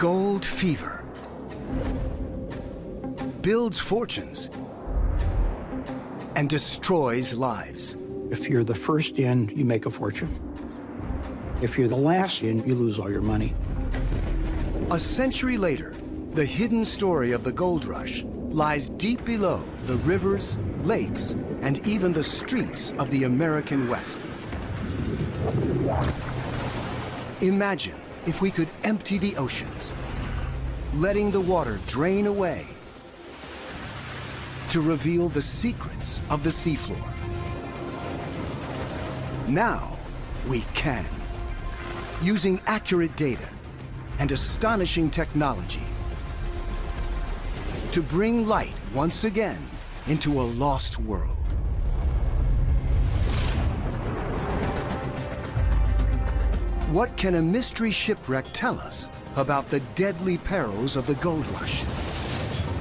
Gold fever builds fortunes and destroys lives. If you're the first in, you make a fortune. If you're the last in, you lose all your money. A century later, the hidden story of the gold rush lies deep below the rivers, lakes, and even the streets of the American West. Imagine if we could empty the oceans, letting the water drain away to reveal the secrets of the seafloor. Now we can, using accurate data and astonishing technology, to bring light once again into a lost world. What can a mystery shipwreck tell us about the deadly perils of the gold rush?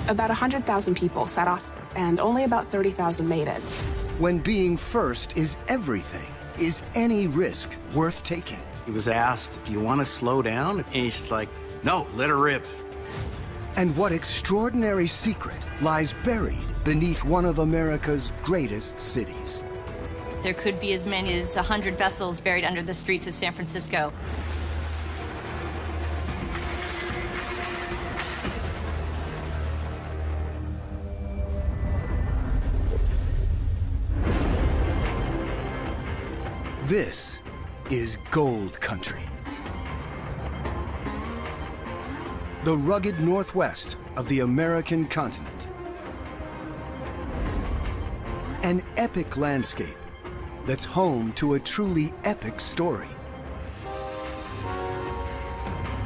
About 100,000 people set off, and only about 30,000 made it. When being first is everything, is any risk worth taking? He was asked, do you want to slow down? And he's like, no, let her rip. And what extraordinary secret lies buried beneath one of America's greatest cities? There could be as many as 100 vessels buried under the streets of San Francisco. This is gold country. The rugged northwest of the American continent. An epic landscape that's home to a truly epic story.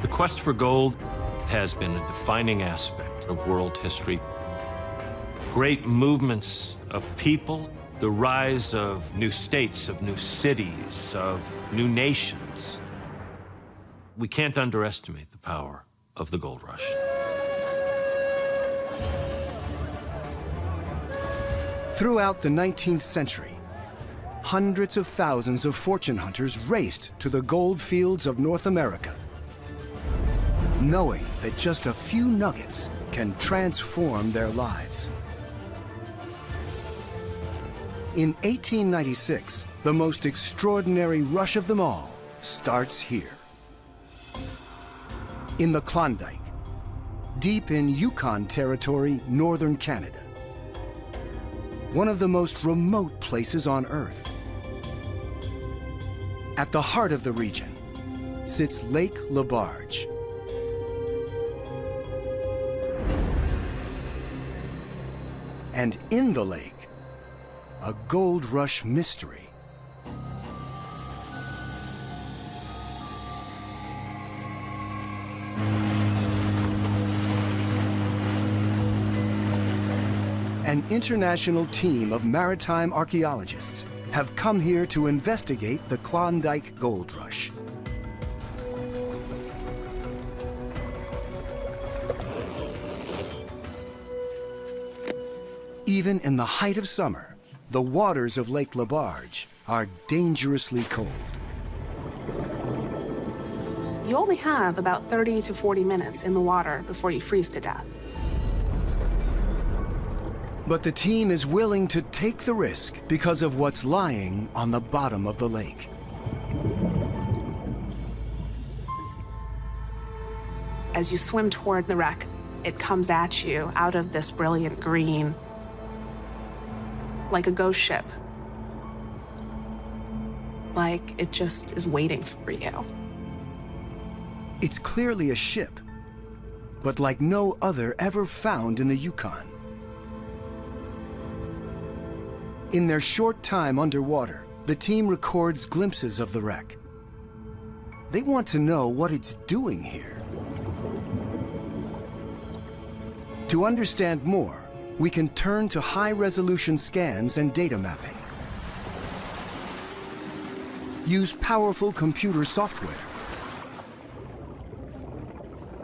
The quest for gold has been a defining aspect of world history. Great movements of people, the rise of new states, of new cities, of new nations. We can't underestimate the power of the gold rush. Throughout the 19th century, hundreds of thousands of fortune hunters raced to the gold fields of North America, knowing that just a few nuggets can transform their lives. In 1896, the most extraordinary rush of them all starts here. In the Klondike, deep in Yukon Territory, northern Canada. One of the most remote places on Earth. At the heart of the region sits Lake Labarge. And in the lake, a gold rush mystery. An international team of maritime archaeologists have come here to investigate the Klondike gold rush. Even in the height of summer, the waters of Lake Labarge are dangerously cold. You only have about 30 to 40 minutes in the water before you freeze to death. But the team is willing to take the risk because of what's lying on the bottom of the lake. As you swim toward the wreck, it comes at you out of this brilliant green, like a ghost ship. Like it just is waiting for you. It's clearly a ship, but like no other ever found in the Yukon. In their short time underwater, the team records glimpses of the wreck. They want to know what it's doing here. To understand more, we can turn to high-resolution scans and data mapping. Use powerful computer software.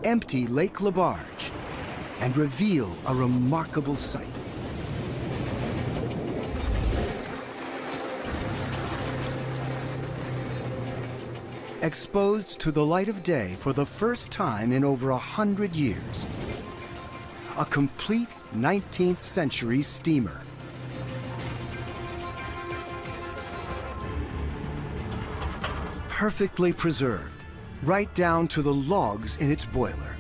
Empty Lake Labarge and reveal a remarkable sight. exposed to the light of day for the first time in over 100 years. A complete 19th century steamer. Perfectly preserved, right down to the logs in its boiler.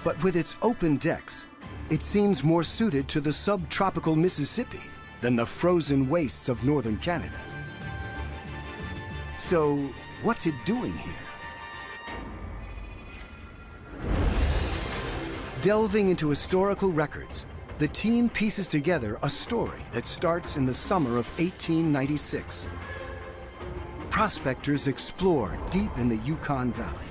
But with its open decks, it seems more suited to the subtropical Mississippi than the frozen wastes of northern Canada. So, what's it doing here? Delving into historical records, the team pieces together a story that starts in the summer of 1896. Prospectors explore deep in the Yukon Valley.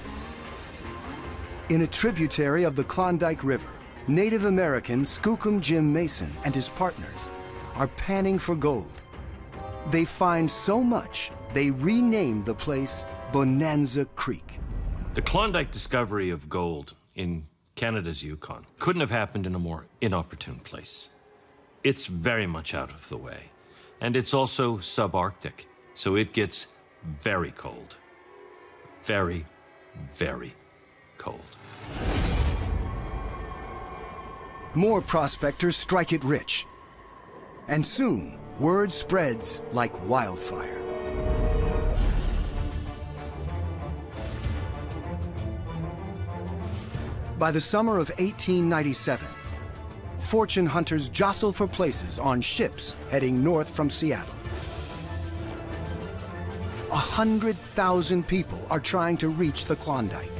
In a tributary of the Klondike River, Native American Skookum Jim Mason and his partners are panning for gold. They find so much, they renamed the place Bonanza Creek. The Klondike discovery of gold in Canada's Yukon couldn't have happened in a more inopportune place. It's very much out of the way, and it's also subarctic, so it gets very cold. Very, very cold. More prospectors strike it rich. And soon, word spreads like wildfire. By the summer of 1897, fortune hunters jostle for places on ships heading north from Seattle. 100,000 people are trying to reach the Klondike.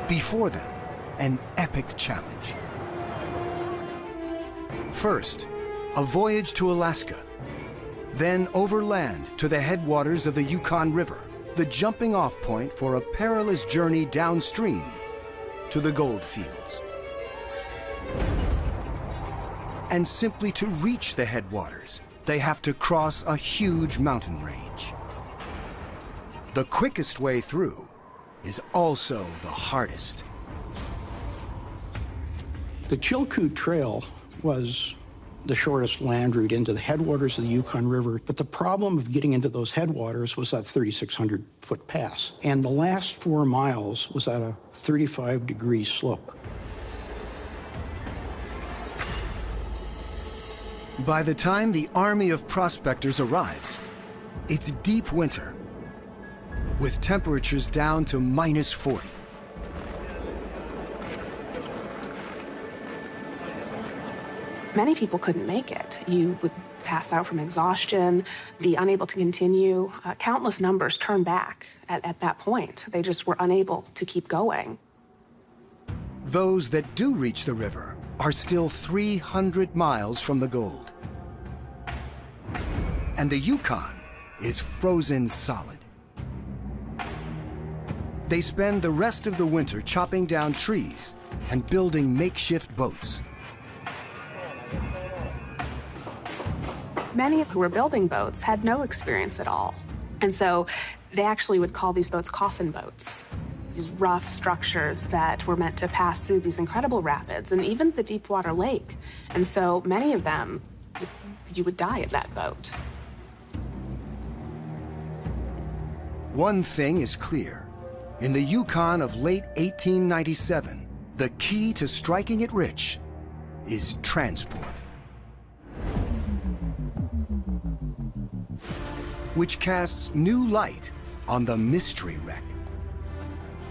Before them, an epic challenge. First, a voyage to Alaska, then overland to the headwaters of the Yukon River, the jumping-off point for a perilous journey downstream to the gold fields. And simply to reach the headwaters, they have to cross a huge mountain range. The quickest way through is also the hardest. The Chilkoot Trail was the shortest land route into the headwaters of the Yukon River, but the problem of getting into those headwaters was that 3,600-foot pass. And the last 4 miles was at a 35-degree slope. By the time the army of prospectors arrives, it's deep winter, with temperatures down to -40. Many people couldn't make it. You would pass out from exhaustion, be unable to continue. Countless numbers turned back at that point. They just were unable to keep going. Those that do reach the river are still 300 miles from the gold. And the Yukon is frozen solid. They spend the rest of the winter chopping down trees and building makeshift boats. Many who were building boats had no experience at all. And so they actually would call these boats coffin boats, these rough structures that were meant to pass through these incredible rapids and even the deep water lake. And so many of them, you would die at that boat. One thing is clear. In the Yukon of late 1897, the key to striking it rich is transport. Which casts new light on the mystery wreck.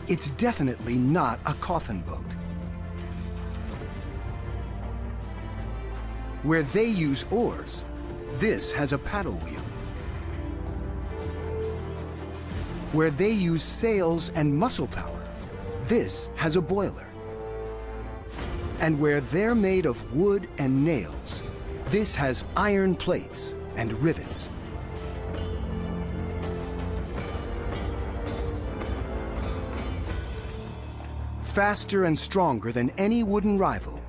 It's definitely not a coffin boat. Where they use oars, this has a paddle wheel. Where they use sails and muscle power, this has a boiler. And where they're made of wood and nails, this has iron plates and rivets. Faster and stronger than any wooden rival.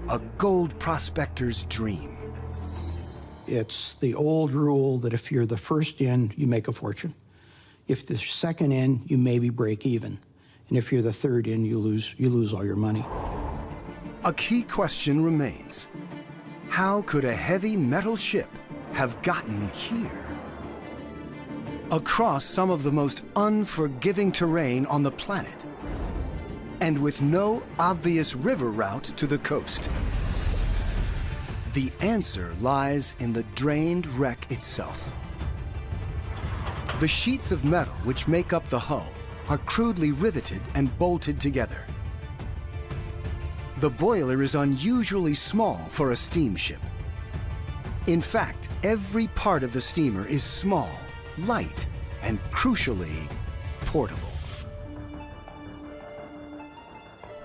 A gold prospector's dream. It's the old rule that if you're the first in, you make a fortune. If the second in, you maybe break even. And if you're the third in, you lose all your money. A key question remains. How could a heavy metal ship have gotten here? Across some of the most unforgiving terrain on the planet, and with no obvious river route to the coast. The answer lies in the drained wreck itself. The sheets of metal which make up the hull are crudely riveted and bolted together. The boiler is unusually small for a steamship. In fact, every part of the steamer is small, light, and crucially, portable.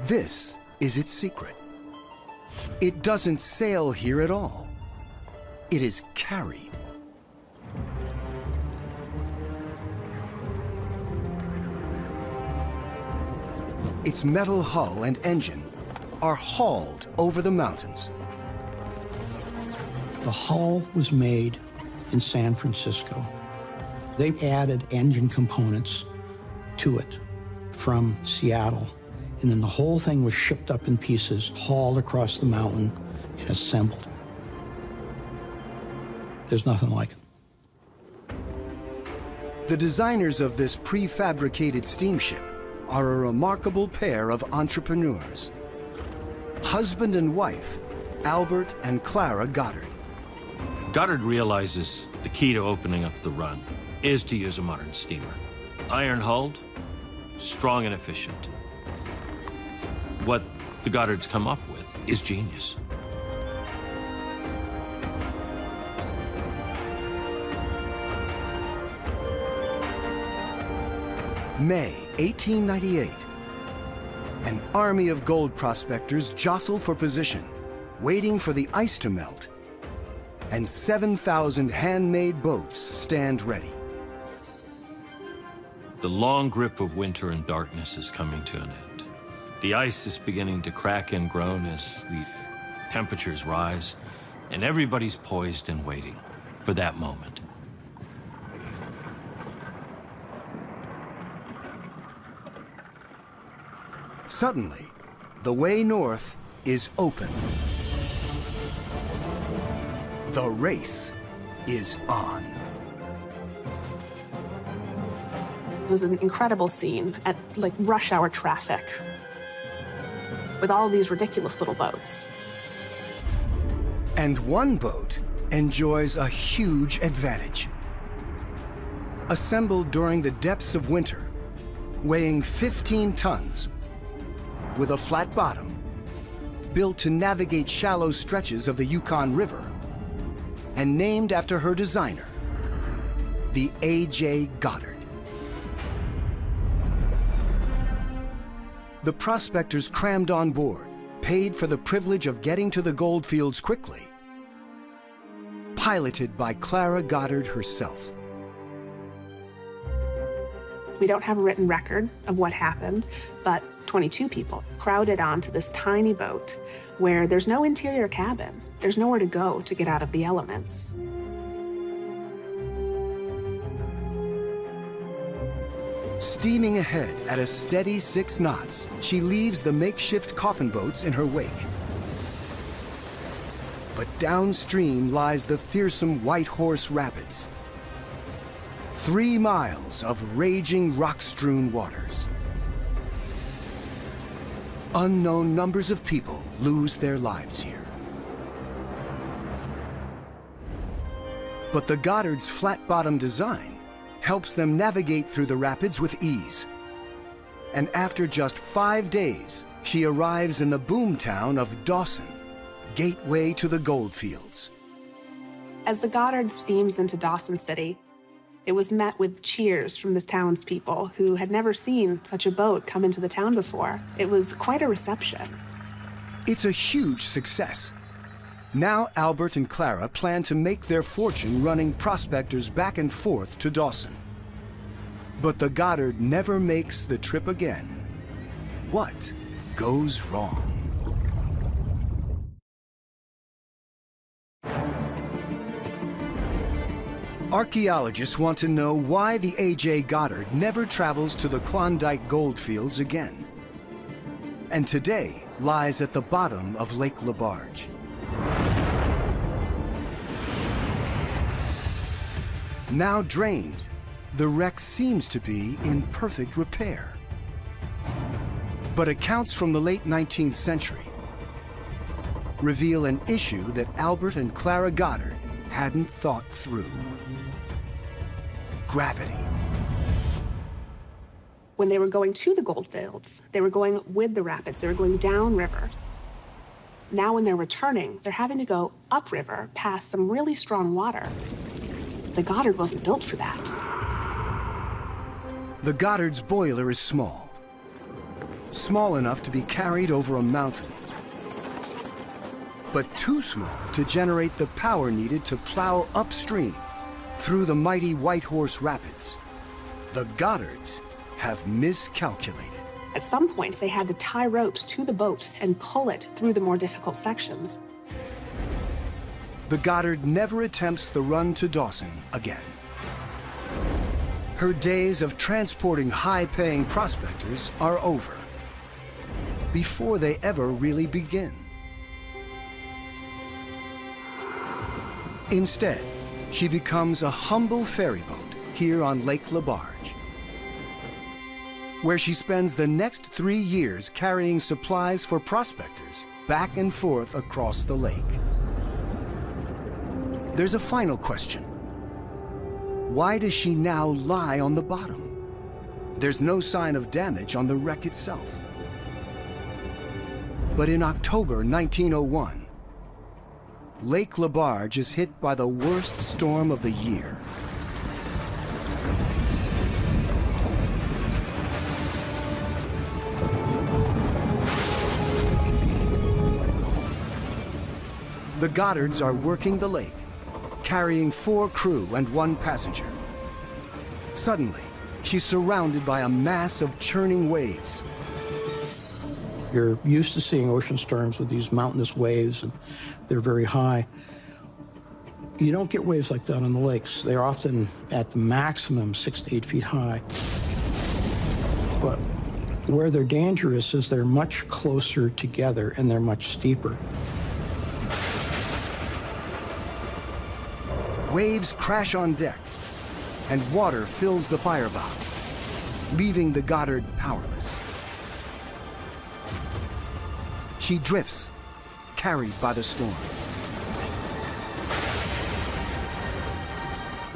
This is its secret. It doesn't sail here at all. It is carried. Its metal hull and engine are hauled over the mountains. The hull was made in San Francisco. They added engine components to it from Seattle. And then the whole thing was shipped up in pieces, hauled across the mountain, and assembled. There's nothing like it. The designers of this prefabricated steamship are a remarkable pair of entrepreneurs. Husband and wife, Albert and Clara Goddard. Goddard realizes the key to opening up the run is to use a modern steamer. Iron-hulled, strong and efficient. What the Goddards come up with is genius. May 1898. An army of gold prospectors jostle for position, waiting for the ice to melt, and 7,000 handmade boats stand ready. The long grip of winter and darkness is coming to an end. The ice is beginning to crack and groan as the temperatures rise, and everybody's poised and waiting for that moment. Suddenly, the way north is open. The race is on. It was an incredible scene at like rush hour traffic with all these ridiculous little boats. And one boat enjoys a huge advantage. Assembled during the depths of winter, weighing 15 tons, with a flat bottom, built to navigate shallow stretches of the Yukon River, and named after her designer, the A.J. Goddard. The prospectors crammed on board, paid for the privilege of getting to the goldfields quickly, piloted by Clara Goddard herself. We don't have a written record of what happened, but 22 people crowded onto this tiny boat where there's no interior cabin. There's nowhere to go to get out of the elements. Steaming ahead at a steady 6 knots, she leaves the makeshift coffin boats in her wake. But downstream lies the fearsome White Horse Rapids. 3 miles of raging rock-strewn waters. Unknown numbers of people lose their lives here. But the Goddard's flat-bottom design helps them navigate through the rapids with ease. And after just 5 days, she arrives in the boomtown of Dawson, gateway to the goldfields. As the Goddard steams into Dawson City, it was met with cheers from the townspeople who had never seen such a boat come into the town before. It was quite a reception. It's a huge success. Now Albert and Clara plan to make their fortune running prospectors back and forth to Dawson. But the Goddard never makes the trip again. What goes wrong? Archaeologists want to know why the A.J. Goddard never travels to the Klondike goldfields again, and today lies at the bottom of Lake LaBarge. Now drained, the wreck seems to be in perfect repair. But accounts from the late 19th century reveal an issue that Albert and Clara Goddard hadn't thought through. Gravity. When they were going to the gold fields, they were going with the rapids. They were going downriver. Now when they're returning, they're having to go upriver past some really strong water. The Goddard wasn't built for that. The Goddard's boiler is small. Small enough to be carried over a mountain, but too small to generate the power needed to plow upstream through the mighty White Horse Rapids. The Goddards have miscalculated. At some points, they had to tie ropes to the boat and pull it through the more difficult sections. The Goddard never attempts the run to Dawson again. Her days of transporting high-paying prospectors are over, before they ever really begin. Instead, she becomes a humble ferry boat here on Lake LaBarge, where she spends the next 3 years carrying supplies for prospectors back and forth across the lake. There's a final question. Why does she now lie on the bottom? There's no sign of damage on the wreck itself. But in October 1901, Lake LaBarge is hit by the worst storm of the year. The Goddards are working the lake, carrying 4 crew and 1 passenger. Suddenly, she's surrounded by a mass of churning waves. You're used to seeing ocean storms with these mountainous waves, and they're very high. You don't get waves like that on the lakes. They're often at the maximum 6 to 8 feet high. But where they're dangerous is they're much closer together and they're much steeper. Waves crash on deck, and water fills the firebox, leaving the Goddard powerless. She drifts, carried by the storm.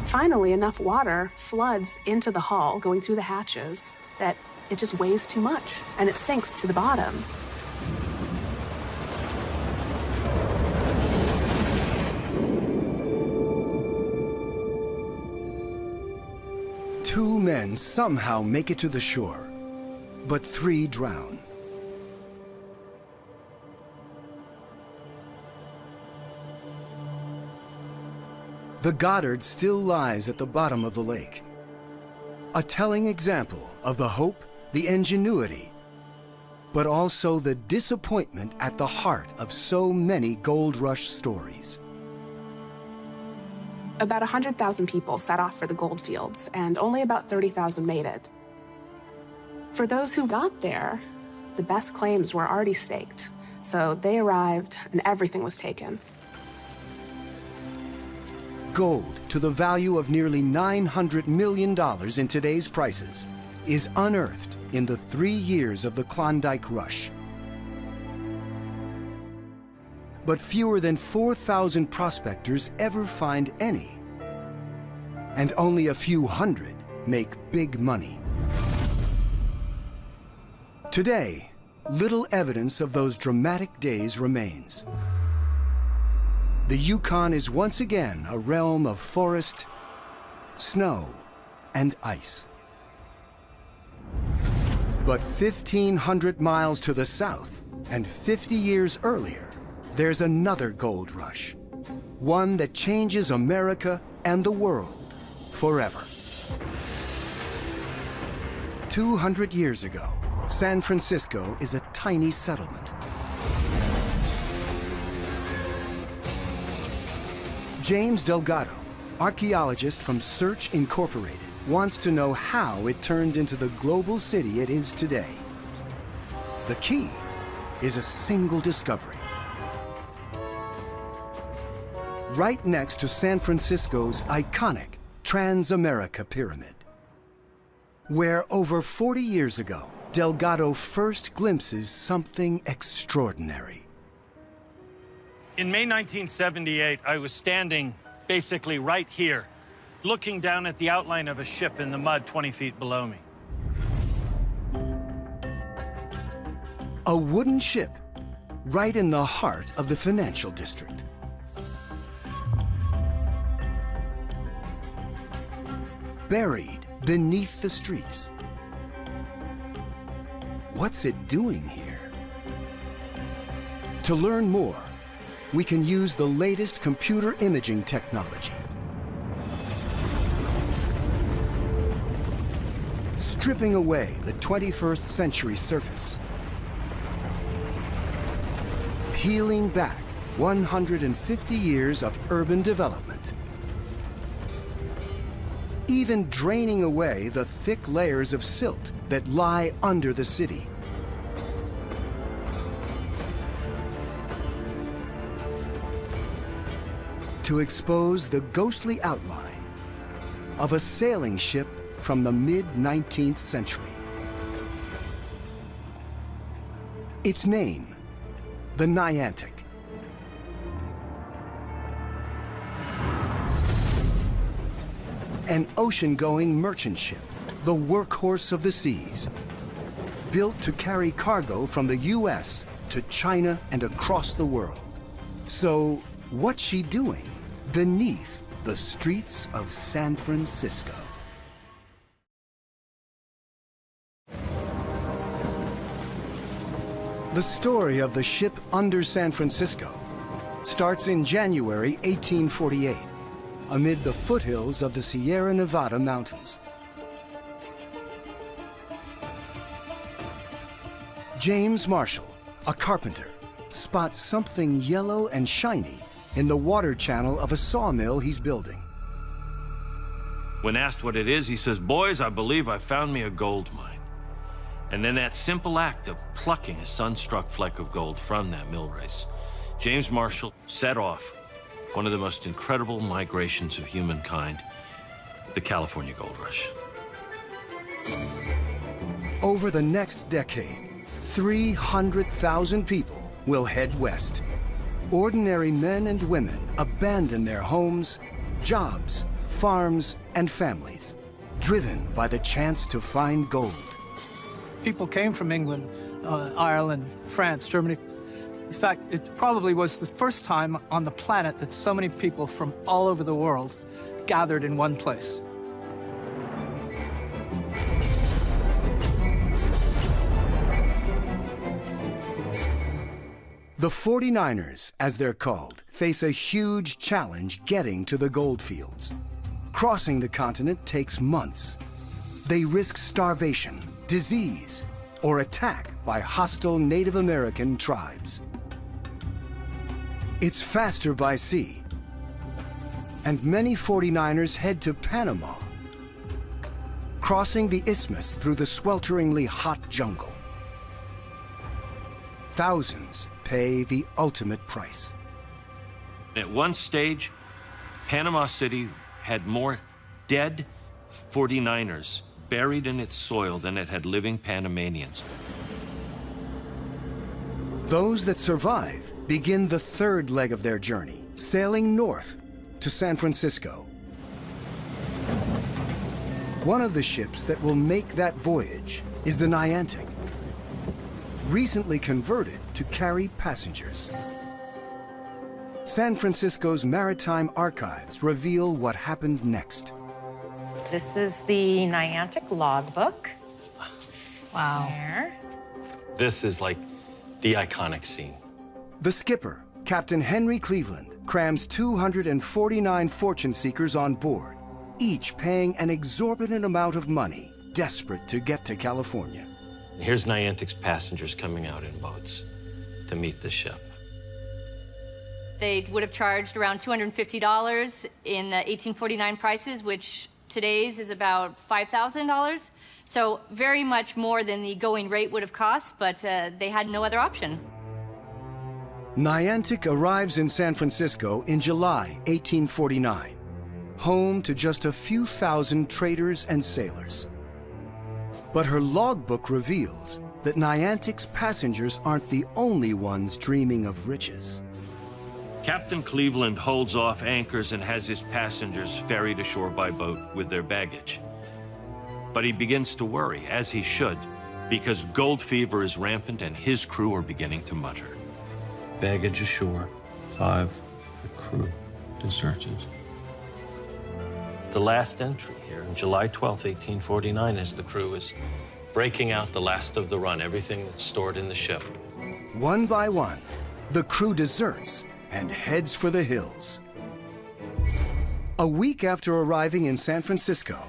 Finally, enough water floods into the hull, going through the hatches, that it just weighs too much, and it sinks to the bottom. Two men somehow make it to the shore, but 3 drown. The Goddard still lies at the bottom of the lake, a telling example of the hope, the ingenuity, but also the disappointment at the heart of so many gold rush stories. About 100,000 people set off for the gold fields, and only about 30,000 made it. For those who got there, the best claims were already staked, so they arrived and everything was taken. Gold, to the value of nearly $900 million in today's prices, is unearthed in the 3 years of the Klondike Rush. But fewer than 4,000 prospectors ever find any, and only a few hundred make big money. Today, little evidence of those dramatic days remains. The Yukon is once again a realm of forest, snow, and ice. But 1,500 miles to the south, and 50 years earlier, there's another gold rush, one that changes America and the world forever. 200 years ago, San Francisco is a tiny settlement. James Delgado, archaeologist from Search Incorporated, wants to know how it turned into the global city it is today. The key is a single discovery. Right next to San Francisco's iconic Trans-America Pyramid, where over 40 years ago, Delgado first glimpses something extraordinary. In May 1978, I was standing basically right here, looking down at the outline of a ship in the mud 20 feet below me. A wooden ship right in the heart of the financial district. Buried beneath the streets. What's it doing here? To learn more, we can use the latest computer imaging technology. Stripping away the 21st century surface. Peeling back 150 years of urban development. Even draining away the thick layers of silt that lie under the city. To expose the ghostly outline of a sailing ship from the mid-19th century. Its name, the Niantic. An ocean-going merchant ship, the workhorse of the seas, built to carry cargo from the US to China and across the world. So, what's she doing beneath the streets of San Francisco? The story of the ship under San Francisco starts in January 1848, amid the foothills of the Sierra Nevada mountains. James Marshall, a carpenter, spots something yellow and shiny in the water channel of a sawmill he's building. When asked what it is, he says, "Boys, I believe I found me a gold mine." And then that simple act of plucking a sun-struck fleck of gold from that mill race, James Marshall set off one of the most incredible migrations of humankind, the California gold rush. Over the next decade, 300,000 people will head west. Ordinary men and women abandon their homes, jobs, farms, and families, driven by the chance to find gold. People came from England, Ireland, France, Germany. In fact, it probably was the first time on the planet that so many people from all over the world gathered in one place. The 49ers, as they're called, face a huge challenge getting to the gold fields. Crossing the continent takes months. They risk starvation, disease, or attack by hostile Native American tribes. It's faster by sea, and many 49ers head to Panama, crossing the isthmus through the swelteringly hot jungle. Thousands pay the ultimate price. At one stage, Panama City had more dead 49ers buried in its soil than it had living Panamanians. Those that survive begin the third leg of their journey, sailing north to San Francisco. One of the ships that will make that voyage is the Niantic, recently converted to carry passengers. San Francisco's maritime archives reveal what happened next. This is the Niantic logbook. Wow. There. This is like the iconic scene. The skipper, Captain Henry Cleveland, crams 249 fortune seekers on board, each paying an exorbitant amount of money, desperate to get to California. Here's Niantic's passengers coming out in boats to meet the ship. They would have charged around $250 in 1849 prices, which today's is about $5,000. So very much more than the going rate would have cost, but they had no other option. Niantic arrives in San Francisco in July 1849. home to just a few thousand traders and sailors. But her logbook reveals that Niantic's passengers aren't the only ones dreaming of riches. Captain Cleveland holds off anchors and has his passengers ferried ashore by boat with their baggage. But he begins to worry, as he should, because gold fever is rampant and his crew are beginning to mutter. Baggage ashore, 5, the crew deserted. The last entry here, on July 12th, 1849, as the crew is breaking out the last of the run, everything that's stored in the ship. One by one, the crew deserts and heads for the hills. A week after arriving in San Francisco,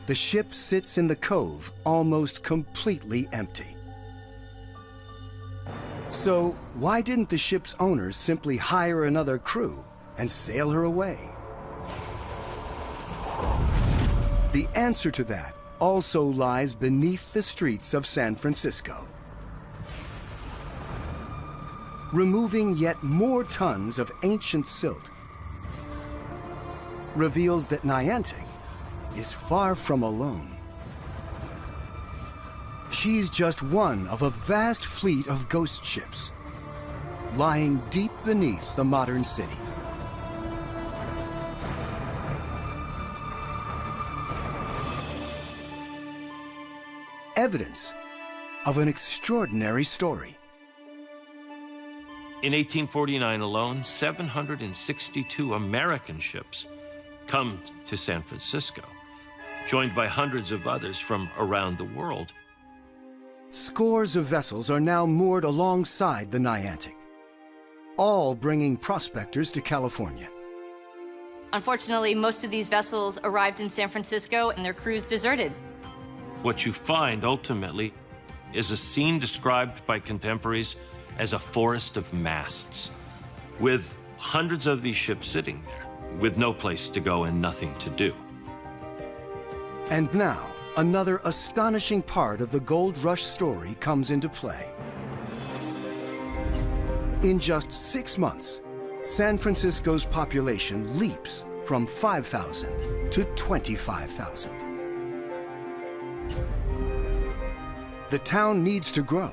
the ship sits in the cove almost completely empty. So why didn't the ship's owners simply hire another crew and sail her away? The answer to that also lies beneath the streets of San Francisco. Removing yet more tons of ancient silt reveals that Niantic is far from alone. She's just one of a vast fleet of ghost ships lying deep beneath the modern city. Evidence of an extraordinary story. In 1849 alone, 762 American ships come to San Francisco, joined by hundreds of others from around the world. Scores of vessels are now moored alongside the Niantic, all bringing prospectors to California. Unfortunately, most of these vessels arrived in San Francisco and their crews deserted. What you find, ultimately, is a scene described by contemporaries as a forest of masts, with hundreds of these ships sitting there, with no place to go and nothing to do. And now, another astonishing part of the Gold Rush story comes into play. In just 6 months, San Francisco's population leaps from 5,000 to 25,000. The town needs to grow,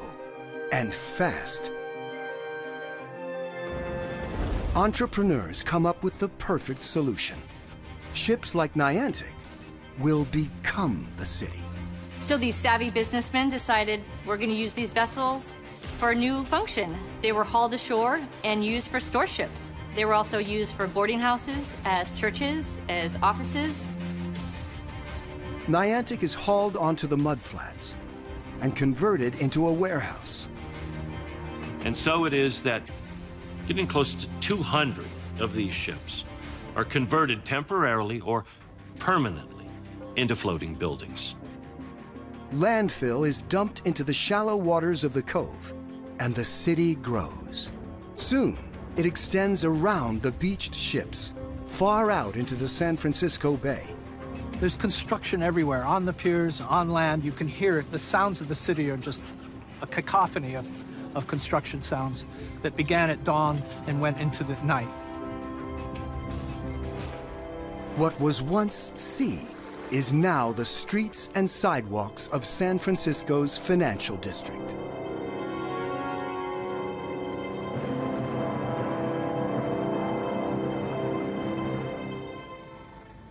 and fast. Entrepreneurs come up with the perfect solution. Ships like Niantic will become the city. So these savvy businessmen decided we're going to use these vessels for a new function. They were hauled ashore and used for store ships. They were also used for boarding houses, as churches, as offices. Niantic is hauled onto the mudflats and converted into a warehouse. And so it is that getting close to 200 of these ships are converted temporarily or permanently into floating buildings. Landfill is dumped into the shallow waters of the cove, and the city grows. Soon, it extends around the beached ships, far out into the San Francisco Bay. There's construction everywhere, on the piers, on land. You can hear it. The sounds of the city are just a cacophony of construction sounds that began at dawn and went into the night. What was once sea is now the streets and sidewalks of San Francisco's financial district.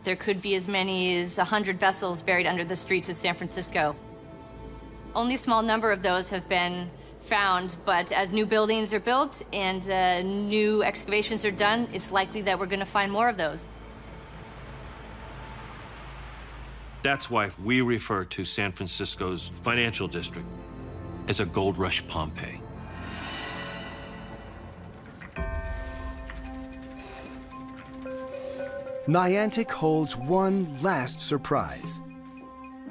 There could be as many as 100 vessels buried under the streets of San Francisco. Only a small number of those have been found, but as new buildings are built and new excavations are done, it's likely that we're going to find more of those. That's why we refer to San Francisco's financial district as a gold rush Pompeii. Niantic holds one last surprise.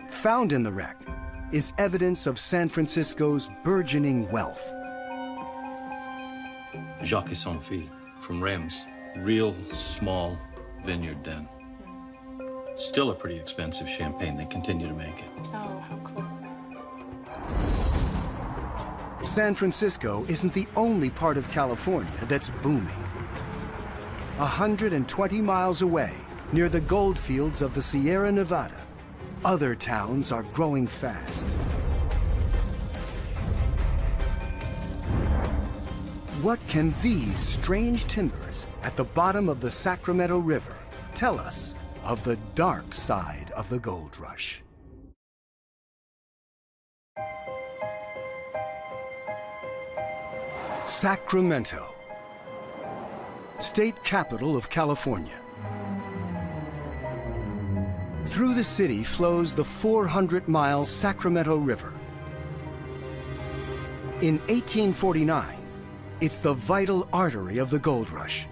Found in the wreck is evidence of San Francisco's burgeoning wealth. Jacques et son fils from Reims. Real small vineyard then. Still a pretty expensive champagne. They continue to make it. Oh, how cool. San Francisco isn't the only part of California that's booming. 120 miles away, Near the gold fields of the Sierra Nevada, other towns are growing fast. What can these strange timbers at the bottom of the Sacramento River tell us of the dark side of the gold rush? Sacramento, state capital of California. Through the city flows the 400-mile Sacramento River. In 1849, it's the vital artery of the gold rush.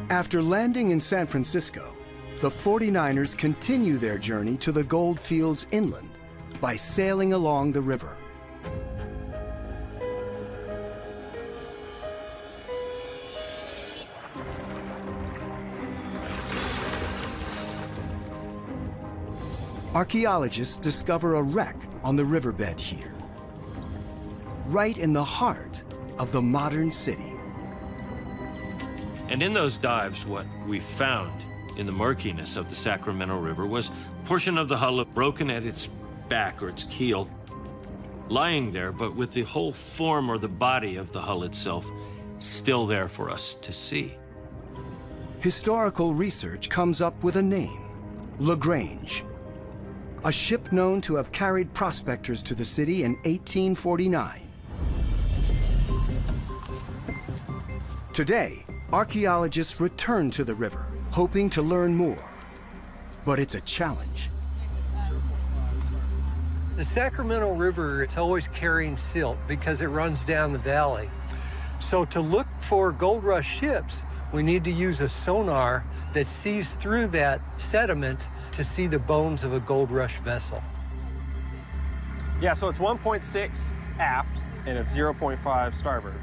After landing in San Francisco, the 49ers continue their journey to the gold fields inland by sailing along the river. Archaeologists discover a wreck on the riverbed here, right in the heart of the modern city. And in those dives, what we found in the murkiness of the Sacramento River was a portion of the hull broken at its back or its keel, lying there, but with the whole form or the body of the hull itself still there for us to see. Historical research comes up with a name, LaGrange, a ship known to have carried prospectors to the city in 1849. Today, archaeologists return to the river, hoping to learn more. But it's a challenge. The Sacramento River, it's always carrying silt because it runs down the valley. So to look for gold rush ships, we need to use a sonar that sees through that sediment to see the bones of a gold rush vessel. Yeah, so it's 1.6 aft and it's 0.5 starboard.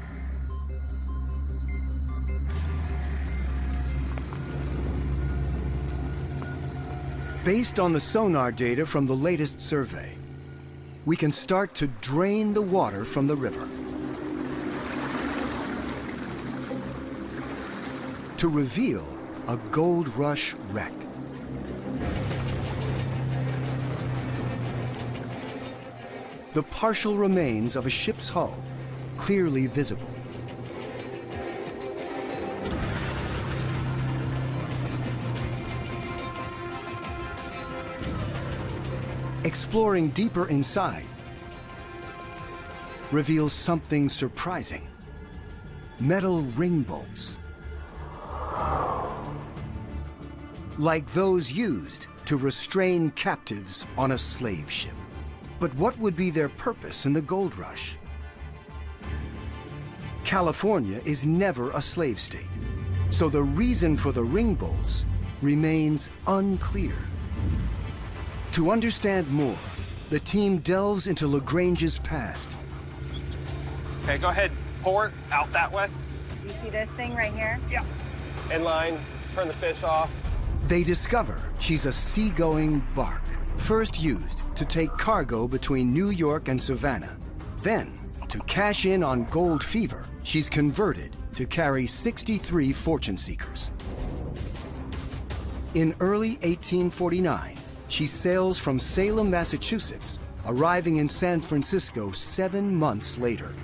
Based on the sonar data from the latest survey, we can start to drain the water from the river to reveal a gold rush wreck. The partial remains of a ship's hull, clearly visible. Exploring deeper inside reveals something surprising. Metal ring bolts, like those used to restrain captives on a slave ship. But what would be their purpose in the gold rush? California is never a slave state, so the reason for the ring bolts remains unclear. To understand more, the team delves into LaGrange's past. Okay, go ahead, pour it out that way. You see this thing right here? Yeah. In line, turn the fish off. They discover she's a seagoing bark, first used to take cargo between New York and Savannah. Then, to cash in on gold fever, she's converted to carry 63 fortune seekers. In early 1849, she sails from Salem, Massachusetts, arriving in San Francisco 7 months later.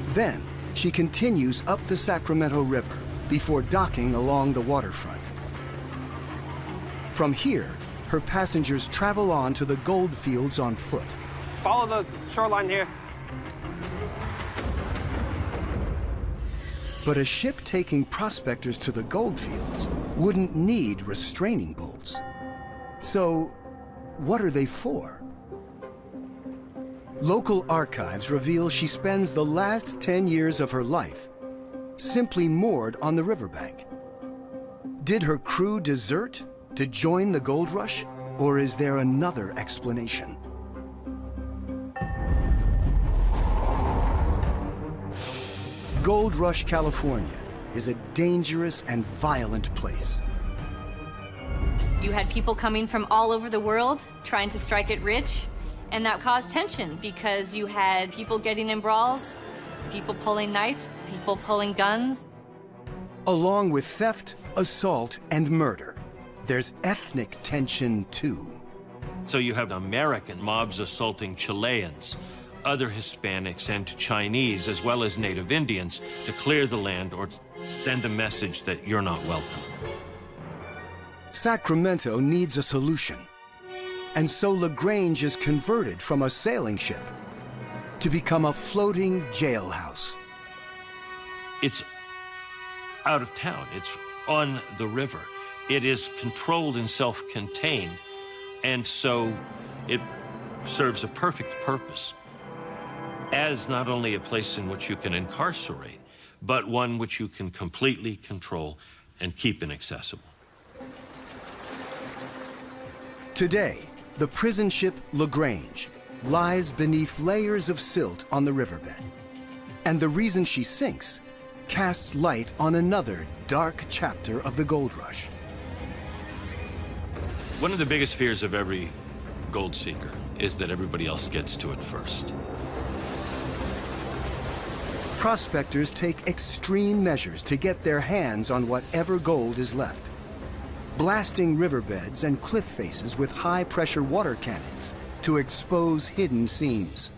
Then, she continues up the Sacramento River before docking along the waterfront. From here, her passengers travel on to the gold fields on foot. Follow the shoreline here. But a ship taking prospectors to the gold fields wouldn't need restraining bolts. So, what are they for? Local archives reveal she spends the last 10 years of her life simply moored on the riverbank. Did her crew desert to join the gold rush, or is there another explanation? Gold Rush, California is a dangerous and violent place. You had people coming from all over the world trying to strike it rich, and that caused tension because you had people getting in brawls, people pulling knives, people pulling guns. Along with theft, assault, and murder, there's ethnic tension too. So you have American mobs assaulting Chileans, other Hispanics and Chinese, as well as Native Indians, to clear the land or to send a message that you're not welcome. Sacramento needs a solution. And so LaGrange is converted from a sailing ship to become a floating jailhouse. It's out of town. It's on the river. It is controlled and self-contained, and so it serves a perfect purpose as not only a place in which you can incarcerate, but one which you can completely control and keep inaccessible. Today, the prison ship LaGrange lies beneath layers of silt on the riverbed. And the reason she sinks casts light on another dark chapter of the gold rush. One of the biggest fears of every gold seeker is that everybody else gets to it first. Prospectors take extreme measures to get their hands on whatever gold is left, blasting riverbeds and cliff faces with high-pressure water cannons to expose hidden seams.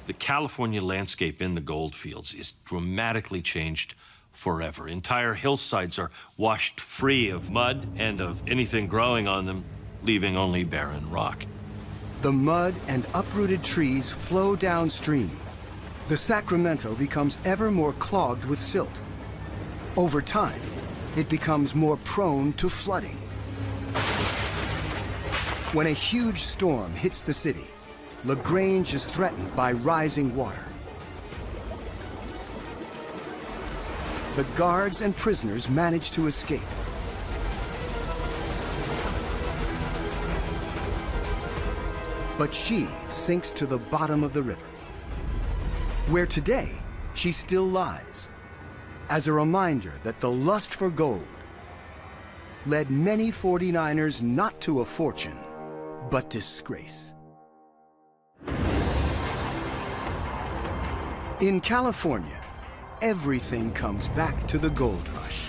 The California landscape in the gold fields is dramatically changed forever. Entire hillsides are washed free of mud and of anything growing on them, leaving only barren rock. The mud and uprooted trees flow downstream. The Sacramento becomes ever more clogged with silt. Over time, it becomes more prone to flooding. When a huge storm hits the city, LaGrange is threatened by rising water. The guards and prisoners manage to escape. But she sinks to the bottom of the river, where today she still lies, as a reminder that the lust for gold led many 49ers not to a fortune, but disgrace. In California, everything comes back to the gold rush.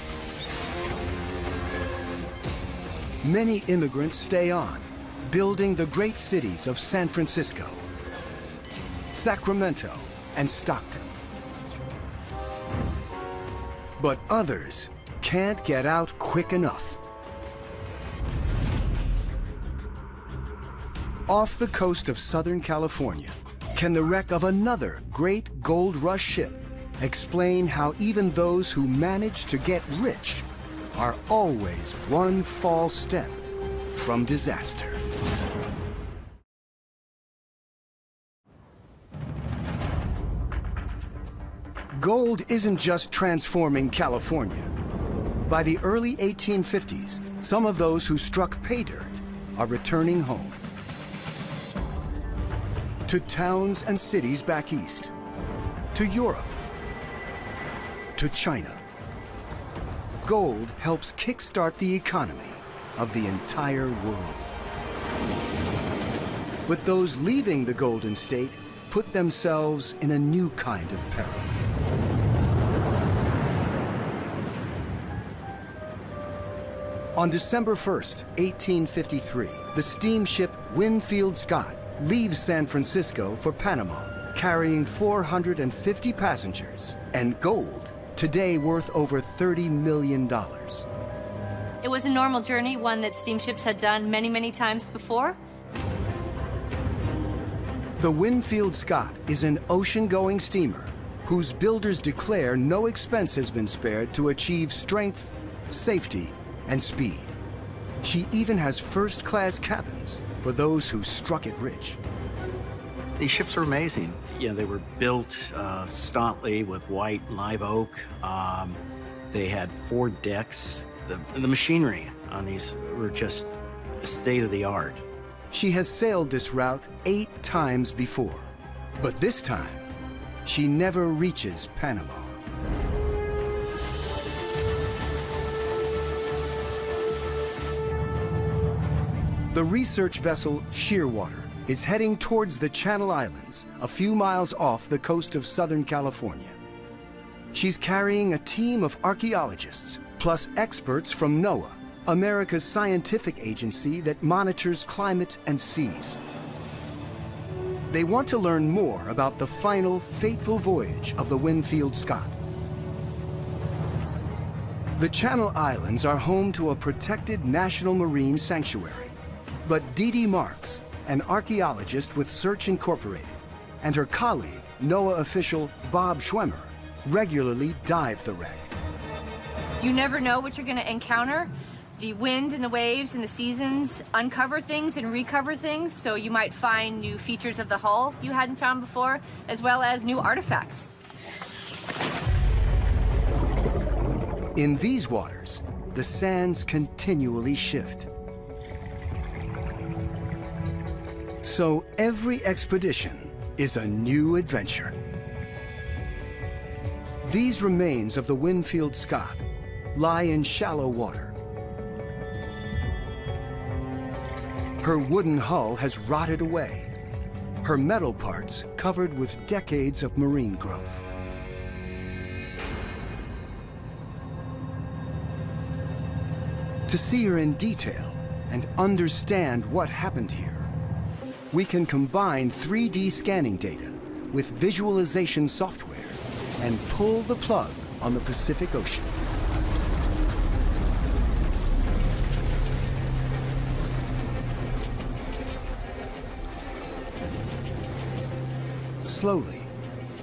Many immigrants stay on, building the great cities of San Francisco, Sacramento, and Stockton. But others can't get out quick enough. Off the coast of Southern California, can the wreck of another great gold rush ship explain how even those who manage to get rich are always one false step from disaster? Gold isn't just transforming California. By the early 1850s, some of those who struck pay dirt are returning home. To towns and cities back east, to Europe, to China. Gold helps kickstart the economy of the entire world. But those leaving the Golden State put themselves in a new kind of peril. On December 1st, 1853, the steamship Winfield Scott leaves San Francisco for Panama, carrying 450 passengers and gold, today worth over $30 million. It was a normal journey, one that steamships had done many, many times before. The Winfield Scott is an ocean-going steamer whose builders declare no expense has been spared to achieve strength, safety, and speed. She even has first-class cabins for those who struck it rich. These ships are amazing. You know, they were built stoutly with white live oak. They had 4 decks. The machinery on these were just state-of-the-art. She has sailed this route 8 times before, but this time, she never reaches Panama. The research vessel Shearwater is heading towards the Channel Islands, a few miles off the coast of Southern California. She's carrying a team of archaeologists, plus experts from NOAA, America's scientific agency that monitors climate and seas. They want to learn more about the final, fateful voyage of the Winfield Scott. The Channel Islands are home to a protected national marine sanctuary. But Dee Dee Marks, an archaeologist with Search Incorporated, and her colleague, NOAA official Bob Schwemmer, regularly dive the wreck. You never know what you're going to encounter. The wind and the waves and the seasons uncover things and recover things, so you might find new features of the hull you hadn't found before, as well as new artifacts. In these waters, the sands continually shift. So every expedition is a new adventure. These remains of the Winfield Scott lie in shallow water. Her wooden hull has rotted away, her metal parts covered with decades of marine growth. To see her in detail and understand what happened here, we can combine 3D scanning data with visualization software and pull the plug on the Pacific Ocean. Slowly,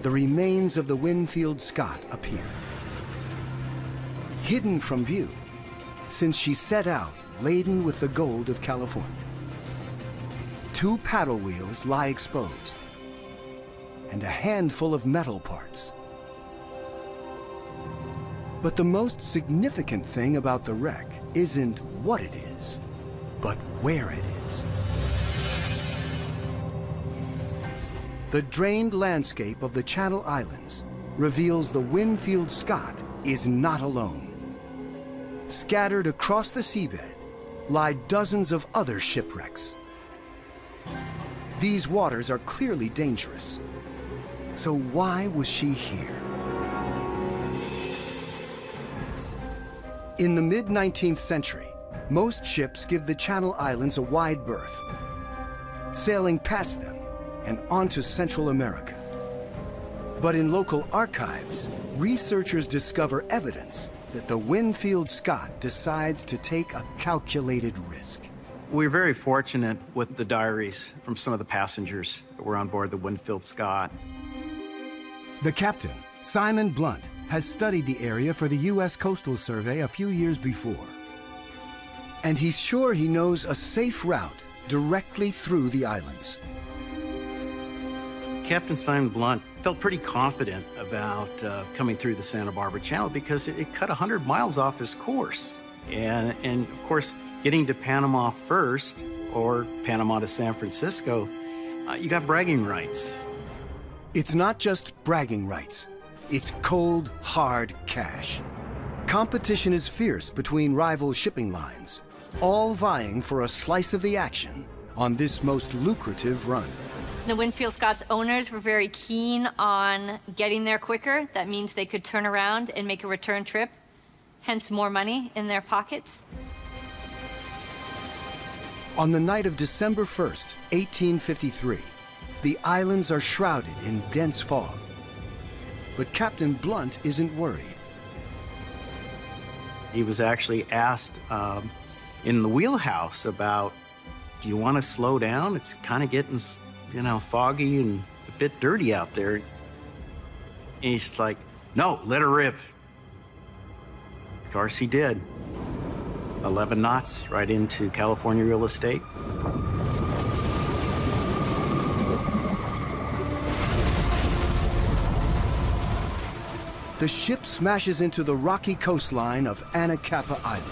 the remains of the Winfield Scott appear. Hidden from view, since she set out laden with the gold of California. 2 paddle wheels lie exposed, and a handful of metal parts. But the most significant thing about the wreck isn't what it is, but where it is. The drained landscape of the Channel Islands reveals the Winfield Scott is not alone. Scattered across the seabed lie dozens of other shipwrecks. These waters are clearly dangerous. So why was she here? In the mid-19th century, most ships give the Channel Islands a wide berth, sailing past them and onto Central America. But in local archives, researchers discover evidence that the Winfield Scott decides to take a calculated risk. We're very fortunate with the diaries from some of the passengers that were on board the Winfield Scott. The captain, Simon Blunt, has studied the area for the U.S. Coastal Survey a few years before. And he's sure he knows a safe route directly through the islands. Captain Simon Blunt felt pretty confident about coming through the Santa Barbara Channel because it cut 100 miles off his course. And of course, getting to Panama first, or Panama to San Francisco, you got bragging rights. It's not just bragging rights. It's cold, hard cash. Competition is fierce between rival shipping lines, all vying for a slice of the action on this most lucrative run. The Winfield Scott's owners were very keen on getting there quicker. That means they could turn around and make a return trip, hence more money in their pockets. On the night of December 1st, 1853, the islands are shrouded in dense fog. But Captain Blunt isn't worried. He was actually asked in the wheelhouse about, do you want to slow down? It's kind of getting, foggy and a bit dirty out there. And he's like, no, let her rip. Of course he did. 11 knots right into California real estate. The ship smashes into the rocky coastline of Anacapa Island.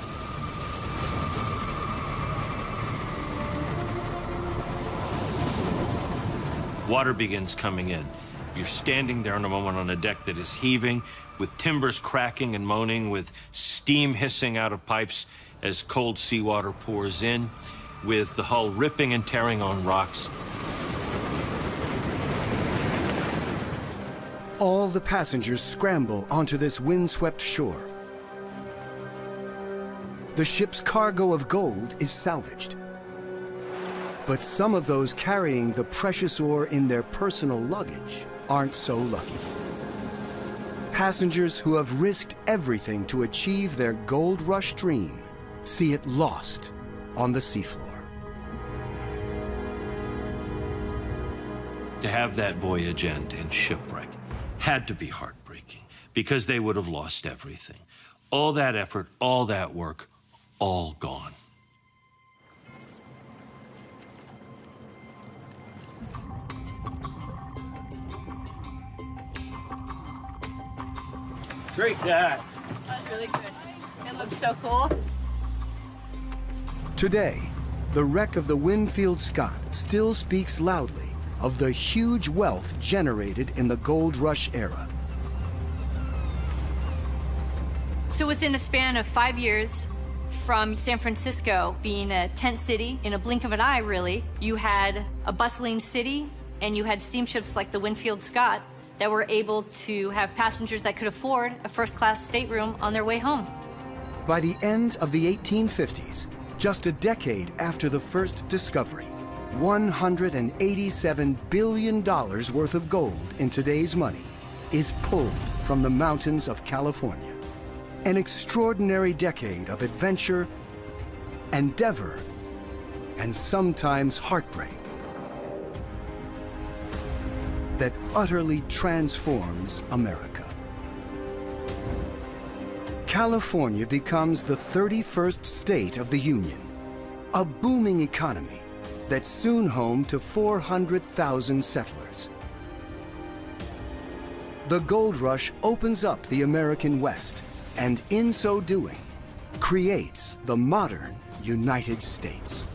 Water begins coming in. You're standing there in a moment on a deck that is heaving, with timbers cracking and moaning, with steam hissing out of pipes as cold seawater pours in, with the hull ripping and tearing on rocks. All the passengers scramble onto this windswept shore. The ship's cargo of gold is salvaged. But some of those carrying the precious ore in their personal luggage aren't so lucky. Passengers who have risked everything to achieve their gold rush dream see it lost on the seafloor. To have that voyage end in shipwreck had to be heartbreaking because they would have lost everything. All that effort, all that work, all gone. Great catch. That's really good. It looks so cool. Today, the wreck of the Winfield Scott still speaks loudly of the huge wealth generated in the gold rush era. So within a span of 5 years, from San Francisco being a tent city, in a blink of an eye really, you had a bustling city and you had steamships like the Winfield Scott that were able to have passengers that could afford a first-class stateroom on their way home. By the end of the 1850s, just a decade after the first discovery, $187 billion worth of gold in today's money is pulled from the mountains of California. An extraordinary decade of adventure, endeavor, and sometimes heartbreak that utterly transforms America. California becomes the 31st state of the Union, a booming economy that's soon home to 400,000 settlers. The gold rush opens up the American West, and in so doing, creates the modern United States.